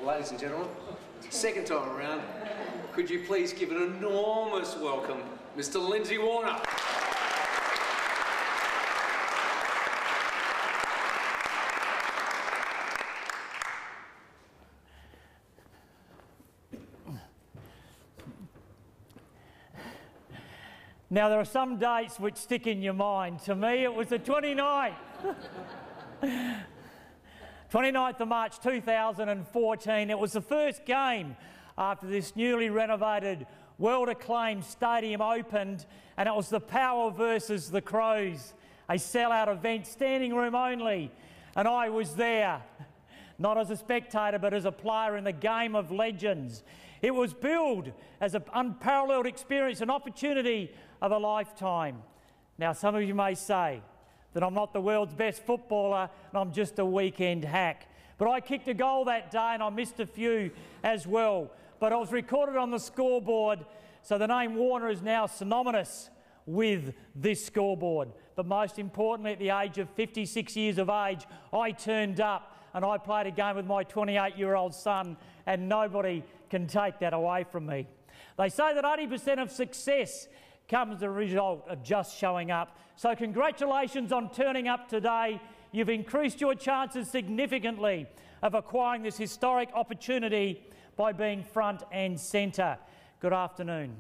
Ladies and gentlemen, second time around, could you please give an enormous welcome, Mr. Lindsay Warner. Now, there are some dates which stick in your mind. To me, it was the 29th. 29th of March 2014. It was the first game after this newly renovated, world-acclaimed stadium opened, and it was the Power versus the Crows, a sellout event, standing room only, and I was there, not as a spectator but as a player in the game of legends. It was billed as an unparalleled experience, an opportunity of a lifetime. Now, some of you may say that I'm not the world's best footballer and I'm just a weekend hack. But I kicked a goal that day and I missed a few as well. But I was recorded on the scoreboard, so the name Warner is now synonymous with this scoreboard. But most importantly, at the age of 56 years of age, I turned up and I played a game with my 28-year-old son, and nobody can take that away from me. They say that 80% of success comes as a result of just showing up. So congratulations on turning up today. You've increased your chances significantly of acquiring this historic opportunity by being front and centre. Good afternoon.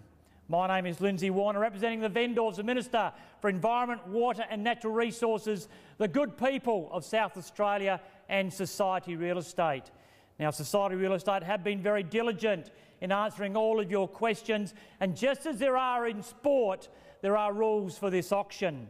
My name is Lindsay Warner, representing the vendors, the Minister for Environment, Water and Natural Resources, the good people of South Australia and Society Real Estate. Now, Society Real Estate have been very diligent in answering all of your questions, and just as there are in sport, there are rules for this auction.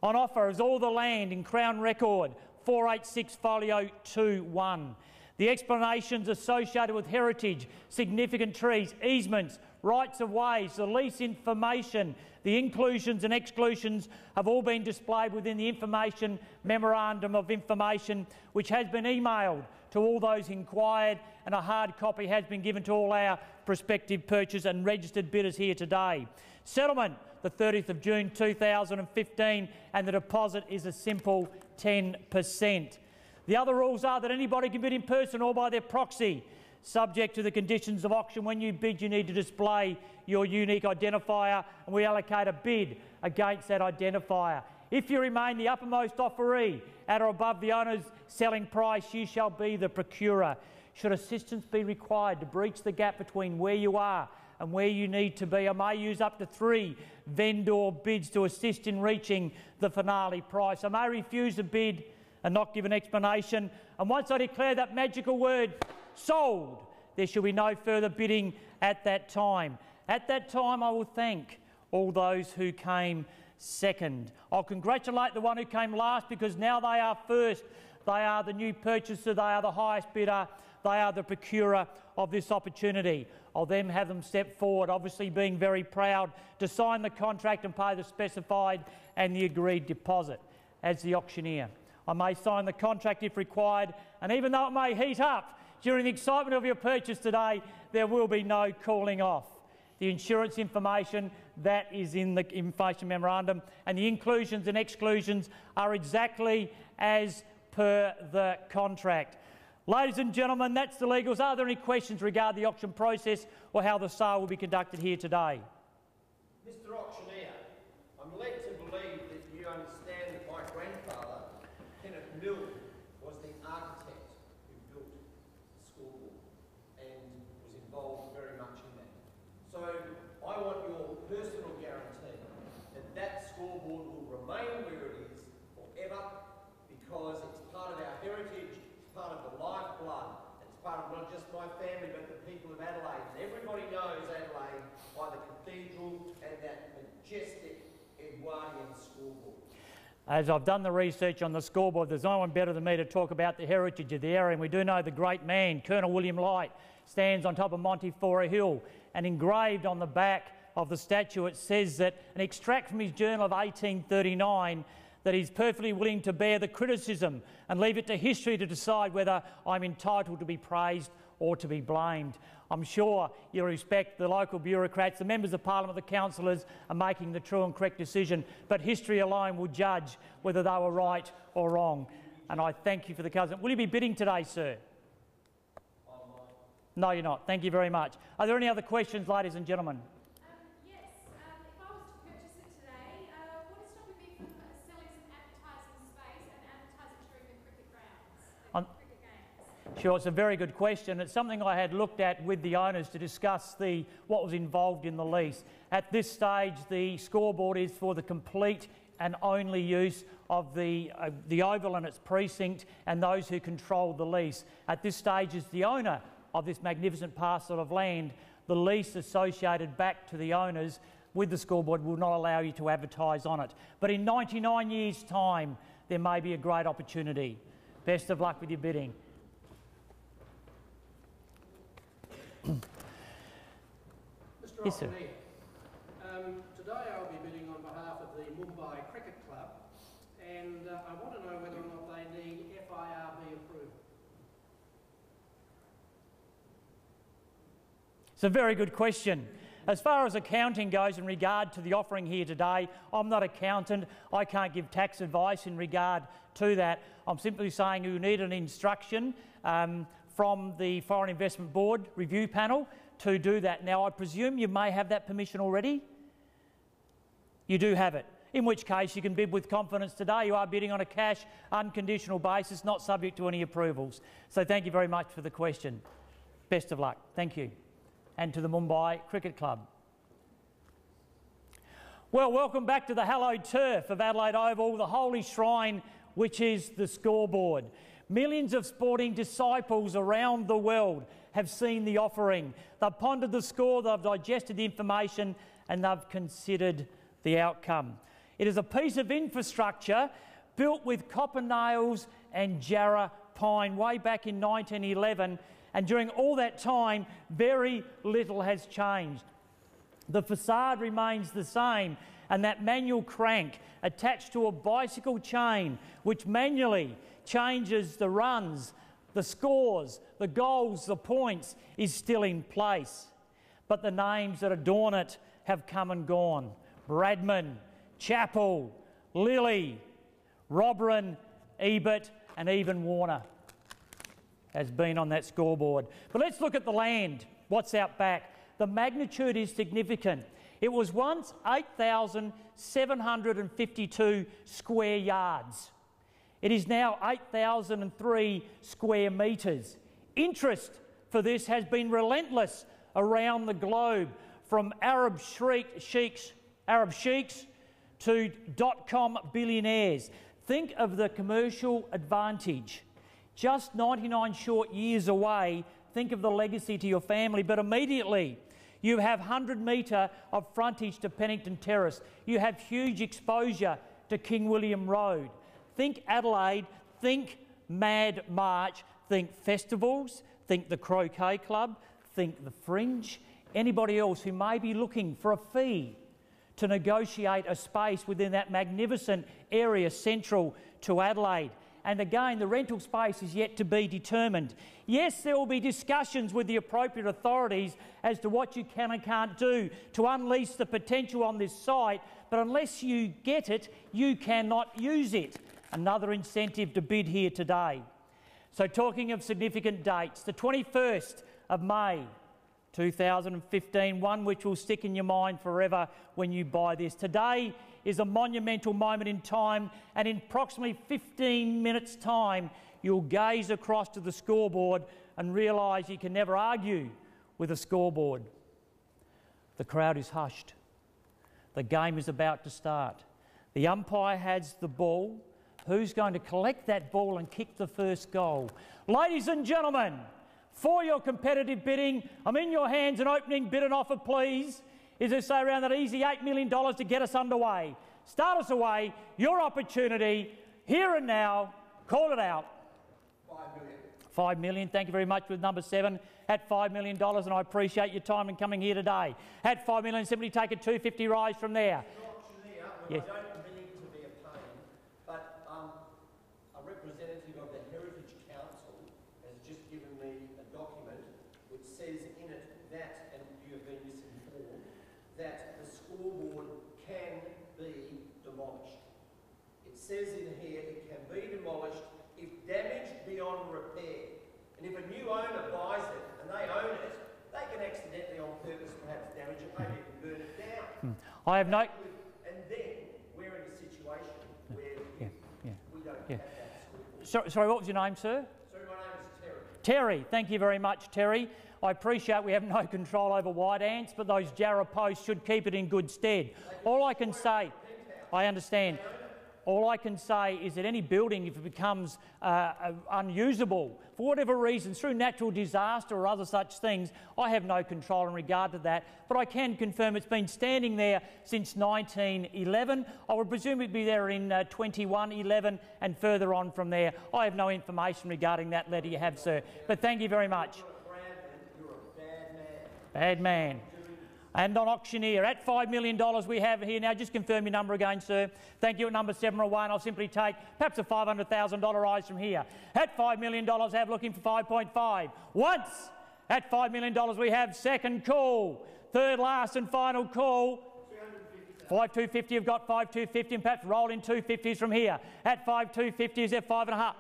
On offer is all the land in Crown Record 486 Folio 2-1. The explanations associated with heritage, significant trees, easements, rights of ways, the lease information, the inclusions and exclusions have all been displayed within the information memorandum of information, which has been emailed to all those inquired, and a hard copy has been given to all our prospective purchasers and registered bidders here today. Settlement the 30th of June 2015, and the deposit is a simple 10%. The other rules are that anybody can bid in person or by their proxy, subject to the conditions of auction. When you bid, you need to display your unique identifier, and we allocate a bid against that identifier. If you remain the uppermost offeree at or above the owner's selling price, you shall be the procurer. Should assistance be required to breach the gap between where you are and where you need to be, I may use up to 3 vendor bids to assist in reaching the finale price. I may refuse a bid and not give an explanation, and once I declare that magical word, sold, there shall be no further bidding at that time. At that time, I will thank all those who came second. I'll congratulate the one who came last, because now they are first. They are the new purchaser, they are the highest bidder, they are the procurer of this opportunity. I'll then have them step forward, obviously being very proud to sign the contract and pay the specified and the agreed deposit as the auctioneer. I may sign the contract if required, and even though it may heat up during the excitement of your purchase today, there will be no cooling off. The insurance information that is in the information memorandum and the inclusions and exclusions are exactly as per the contract. Ladies and gentlemen, that's the legals. Are there any questions regarding the auction process or how the sale will be conducted here today? Mr. Auctioneer, I'm led to believe that you understand that my grandfather, Kenneth Mill, was the architect who built the scoreboard and was involved very much in that. So I want your personal guarantee that that scoreboard will remain where it is forever, because it's part of our heritage, it's part of the lifeblood, it's part of not just my family but the people of Adelaide. And everybody knows Adelaide by the cathedral and that majestic Edwardian scoreboard. As I've done the research on the scoreboard, there's no one better than me to talk about the heritage of the area, and we do know the great man, Colonel William Light, stands on top of Montefiore Hill, and engraved on the back of the statue it says that, an extract from his journal of 1839, that he's perfectly willing to bear the criticism and leave it to history to decide whether I'm entitled to be praised or to be blamed. I'm sure you respect the local bureaucrats, the members of Parliament, the councillors are making the true and correct decision, but history alone will judge whether they were right or wrong. And I thank you for the cousin. Will you be bidding today, sir? I'm No, you're not. Thank you very much. Are there any other questions, ladies and gentlemen? Yes. If I was to purchase it today, what is stopping me from selling some advertising space and advertising during the cricket grounds, cricket games? Sure, it's a very good question. It's something I had looked at with the owners to discuss what was involved in the lease. At this stage, the scoreboard is for the complete and only use of the Oval and its precinct and those who control the lease. At this stage, as the owner of this magnificent parcel of land, the lease associated back to the owners with the scoreboard will not allow you to advertise on it. But in 99 years' time, there may be a great opportunity. Best of luck with your bidding. Mr. Yes, sir. Auctioneer, today I'll be bidding on behalf of the Mumbai Cricket Club, and I want to know whether or not they need FIRB approval. It's a very good question. As far as accounting goes in regard to the offering here today, I'm not an accountant. I can't give tax advice in regard to that. I'm simply saying you need an instruction from the Foreign Investment Board review panel to do that. Now, I presume you may have that permission already? You do have it, in which case you can bid with confidence today. You are bidding on a cash, unconditional basis, not subject to any approvals. So thank you very much for the question. Best of luck. Thank you. And to the Mumbai Cricket Club. Well, welcome back to the hallowed turf of Adelaide Oval, the holy shrine which is the scoreboard. Millions of sporting disciples around the world have seen the offering. They've pondered the score, they've digested the information, and they've considered the outcome. It is a piece of infrastructure built with copper nails and jarrah pine way back in 1911, and during all that time, very little has changed. The facade remains the same, and that manual crank attached to a bicycle chain which manually changes the runs, the scores, the goals, the points is still in place. But the names that adorn it have come and gone. Bradman, Chappell, Lilly, Robran, Ebert and even Warner has been on that scoreboard. But let's look at the land, what's out back. The magnitude is significant. It was once 8,752 square yards. It is now 8,003 square metres. Interest for this has been relentless around the globe, from Arab sheiks to dot-com billionaires. Think of the commercial advantage. Just 99 short years away, think of the legacy to your family, but immediately you have 100 metre of frontage to Pennington Terrace. You have huge exposure to King William Road. Think Adelaide, think Mad March, think festivals, think the Croquet Club, think the Fringe. Anybody else who may be looking for a fee to negotiate a space within that magnificent area central to Adelaide. And again, the rental space is yet to be determined. Yes, there will be discussions with the appropriate authorities as to what you can and can't do to unleash the potential on this site, but unless you get it, you cannot use it. Another incentive to bid here today. So talking of significant dates, the 21st of May 2015, one which will stick in your mind forever when you buy this. Today is a monumental moment in time, and in approximately 15 minutes' time, you'll gaze across to the scoreboard and realise you can never argue with a scoreboard. The crowd is hushed. The game is about to start. The umpire has the ball. Who's going to collect that ball and kick the first goal? Ladies and gentlemen, for your competitive bidding, I'm in your hands. An opening bid and offer, please. Is to say around that easy $8 million to get us underway. Start us away. Your opportunity, here and now. Call it out. $5 million. $5 million. Thank you very much with number 7 at $5 million, and I appreciate your time in coming here today. At $5 million, simply take a $250 rise from there. Auctioneer, Yes. I don't mean to be a pain, but a representative of the Heritage Council has just given me a document which says in it that, and you have been misinformed, that the scoreboard can be demolished. It says in here it can be demolished if damaged beyond repair. And if a new owner buys it and they own I have no... And then we're in a situation where we don't have that scoreboard. Sorry, what was your name, sir? Sorry, my name is Terry. Terry, thank you very much, Terry. I appreciate we have no control over white ants, but those Jarrah posts should keep it in good stead. All I can say, I understand. All I can say is that any building, if it becomes unusable for whatever reason, through natural disaster or other such things, I have no control in regard to that. But I can confirm it's been standing there since 1911. I would presume it'd be there in 2111 and further on from there. I have no information regarding that letter you have, sir. But thank you very much. You're a bad man. Bad man. And on auctioneer, at $5 million we have here now, just confirm your number again, sir. Thank you. At number 701, I'll simply take perhaps a $500,000 rise from here. At $5 million, have looking for 5.5. Once, at $5 million we have second call. Third, last and final call. 5,250, you've got 5,250 and perhaps roll in 250s from here. At 5,250, is there 5.5?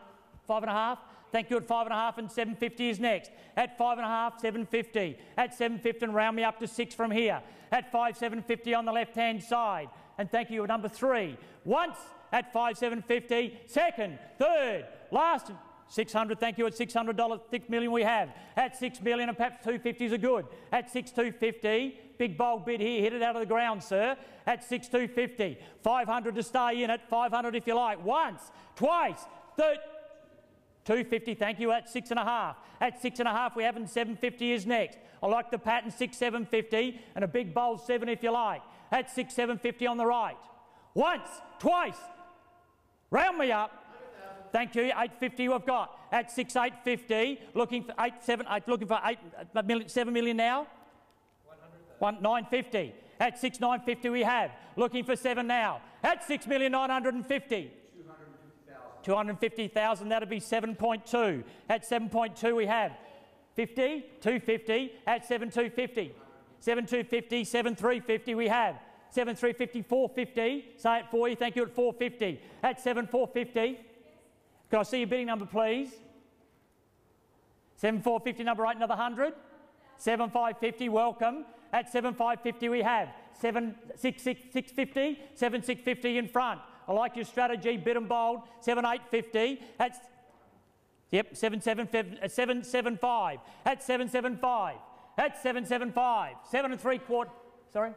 5.5? Thank you. At 5.5 and 750 is next. At 5.5, 750. At 750 and round me up to 6 from here. At 5,750 on the left-hand side. And thank you. At number 3. Once at 5,750. Second, third, last, 600. Thank you. At $600, 6 million we have. At 6 million and perhaps 250s are good. At 6,250. Big bold bid here. Hit it out of the ground, sir. At 6,250. 500 to stay in. At 500 if you like. Once, twice, third. 250, thank you, at 6.5. At 6.5 we have, and 750 is next. I like the pattern, 6,750 and a big bold 7 if you like. At 6,750 on the right. Once, twice, round me up. Thank you, 850 we've got. At 6,850, looking for 7 million now. 950. At 6,950 we have, looking for 7 now. At 6,950,000. 250,000, that'll be 7.2. At 7.2 we have 50, 250, at 7,250. 7,250, 7,350 we have. 7,350, 450, say it for you, thank you, at 450. At 7,450, can I see your bidding number please? 7,450, number 8, another 100. 7,550, welcome. At 7,550 we have 650, 7,650 in front. I like your strategy, bid and bold. 7,850. At 7,775. At 7,75. At 7,75. 7 3/4. Sorry. 50,000.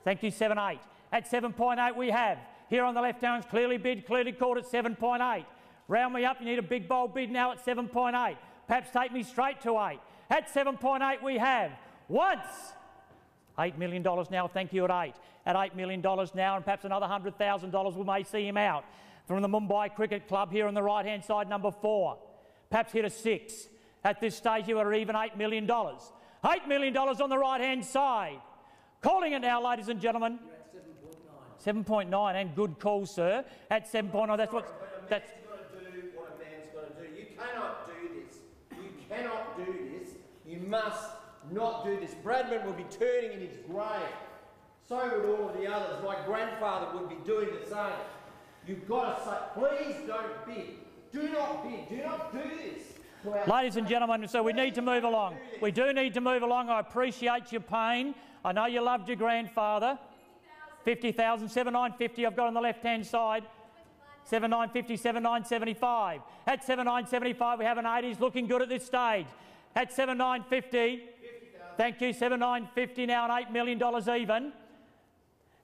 Thank you. 7,8. At 7.8 we have here on the left hand, clearly bid, clearly called at 7.8. Round me up. You need a big bold bid now at 7.8. Perhaps take me straight to 8. At 7.8 we have once. $8 million now, thank you, at 8. At $8 million now, and perhaps another $100,000 we may see him out. From the Mumbai Cricket Club here on the right-hand side, number 4. Perhaps hit a 6. At this stage, you are even $8 million. $8 million on the right-hand side. Calling it now, ladies and gentlemen. You're at 7.9. 7.9, and good call, sir. At 7.9, that's what... That's Got to do what a man's got to do. You cannot do this. You cannot do this. You must not do this. Bradman will be turning in his grave. So would all of the others. My grandfather would be doing the same. You've got to say, please don't bid. Do not bid. Do not do this. Ladies and gentlemen, so we need to move along. We do need to move along. I appreciate your pain. I know you loved your grandfather. 50,000. 7,950 I've got on the left-hand side. 7,950, 7,975. At 7,975 we have an 80s looking good at this stage. At 7,950, thank you, 7,950 now and $8 million even.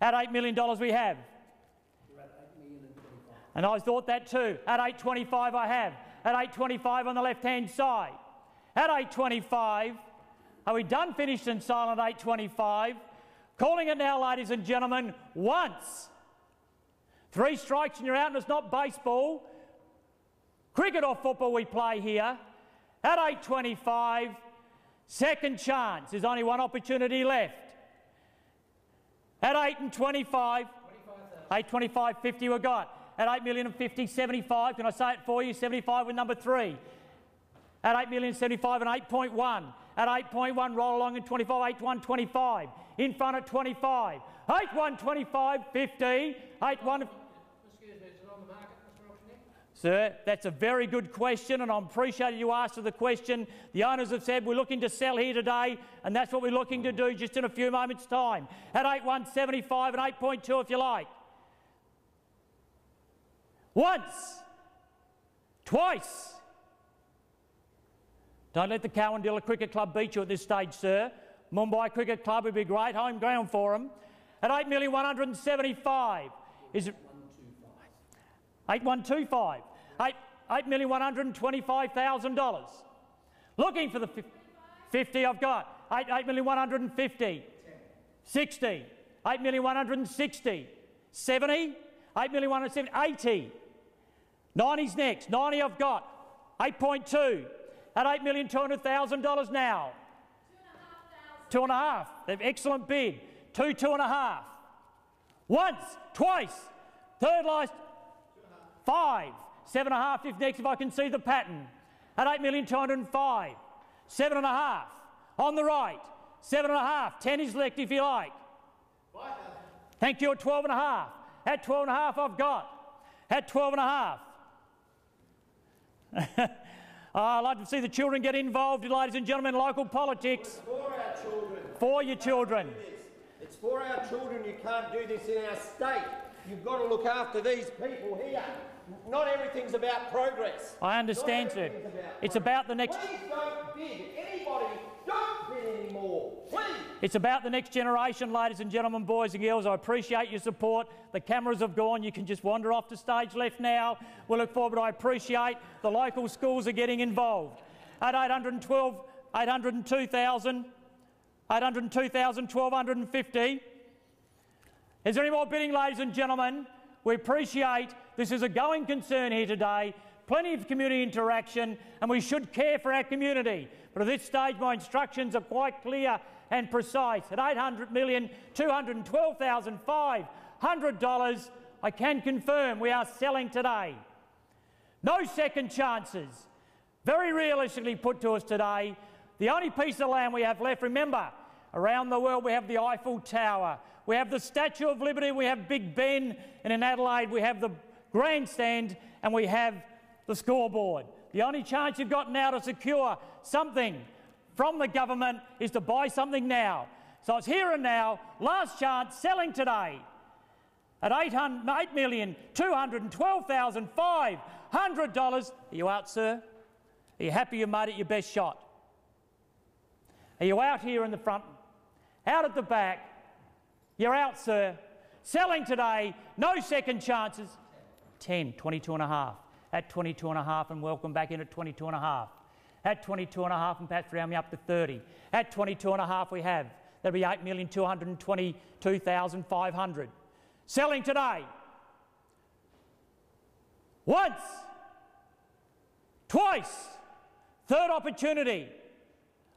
At $8 million we have. You're at 8,025,000. And I thought that too. At 825 I have. At 825 on the left-hand side. At 825, are we done, finished and silent? 825. Calling it now, ladies and gentlemen, once. 3 strikes and you're out, and it's not baseball. Cricket or football we play here. At 825, second chance. There's only one opportunity left. At 825, 825.50 we got. At 8,050,000, 75. Can I say it for you? 75 with number 3. At 8,075,000 and 8.1. At 8.1, roll along in 25, 8.125. In front at 25. 8.125, 50. 8.1. Excuse me, is it on the market, Mr. Auctioneer? Sir, that's a very good question, and I appreciate you asked the question. The owners have said we're looking to sell here today, and that's what we're looking to do just in a few moments' time. At 8.175 and 8.2 if you like. Once. Twice. Don't let the Cowandilla Cricket Club beat you at this stage, sir. Mumbai Cricket Club would be great home ground for them. At 8,175,000 is it 8,125. $8,125,000. Looking for the 50 I've got. 8,150,000. 60. 8,160,000. 70. 8,170,000. 80. 90's next. 90 I've got. 8.2. At $8,200,000 now. 2.5. Excellent bid. 2.5. Once, twice. Third last. 5. 7.5 if next if I can see the pattern. At 8,205,000. 7.5. On the right. 7.5. 10 is left if you like. Thank you at 12.5. At 12.5 I've got. At 12.5. I'd like to see the children get involved, ladies and gentlemen, in local politics. It's for our children. For your children. It's for our children. You can't do this in our state. You've got to look after these people here. Not everything's about progress. I understand, sir. It's about the next... Please don't bid. Anybody, don't bid anymore. Please. It's about the next generation, ladies and gentlemen, boys and girls. I appreciate your support. The cameras have gone. You can just wander off to stage left now. We'll look forward, but I appreciate the local schools are getting involved. At 802,000, 1,250. Is there any more bidding, ladies and gentlemen? We appreciate this is a going concern here today, plenty of community interaction, and we should care for our community. But at this stage, my instructions are quite clear and precise. At $800,212,500, I can confirm we are selling today. No second chances. Very realistically put to us today. The only piece of land we have left, remember, around the world we have the Eiffel Tower, we have the Statue of Liberty, we have Big Ben, and in Adelaide we have the grandstand and we have the scoreboard. The only chance you've got now to secure something from the government is to buy something now. So it's here and now, last chance, selling today at $8,212,500. Are you out, sir? Are you happy you made it your best shot? Are you out here in the front? Out at the back? You're out, sir. Selling today, no second chances. 10, 22.5. At 22.5 and welcome back in at 22.5. At 22.5 and perhaps round me up to 30. At 22.5 we have. That'll be 8,222,500. Selling today. Once. Twice. Third opportunity.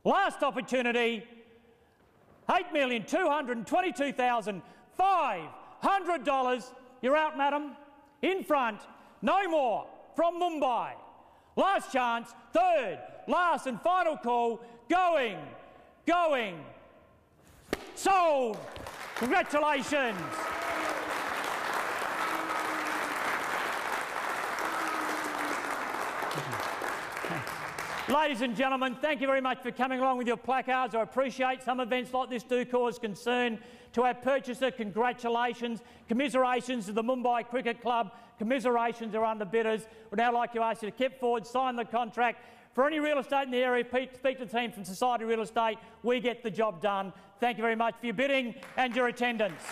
Last opportunity. $8,222,500. You're out, madam. In front. No more. From Mumbai. Last chance. Third. Last and final call. Going. Sold. Congratulations. Ladies and gentlemen, thank you very much for coming along with your placards. I appreciate some events like this do cause concern. To our purchaser, congratulations. Commiserations to the Mumbai Cricket Club. Commiserations are under bidders. We'd now like to ask you to keep forward, sign the contract. For any real estate in the area, speak to the team from Society Real Estate. We get the job done. Thank you very much for your bidding and your attendance.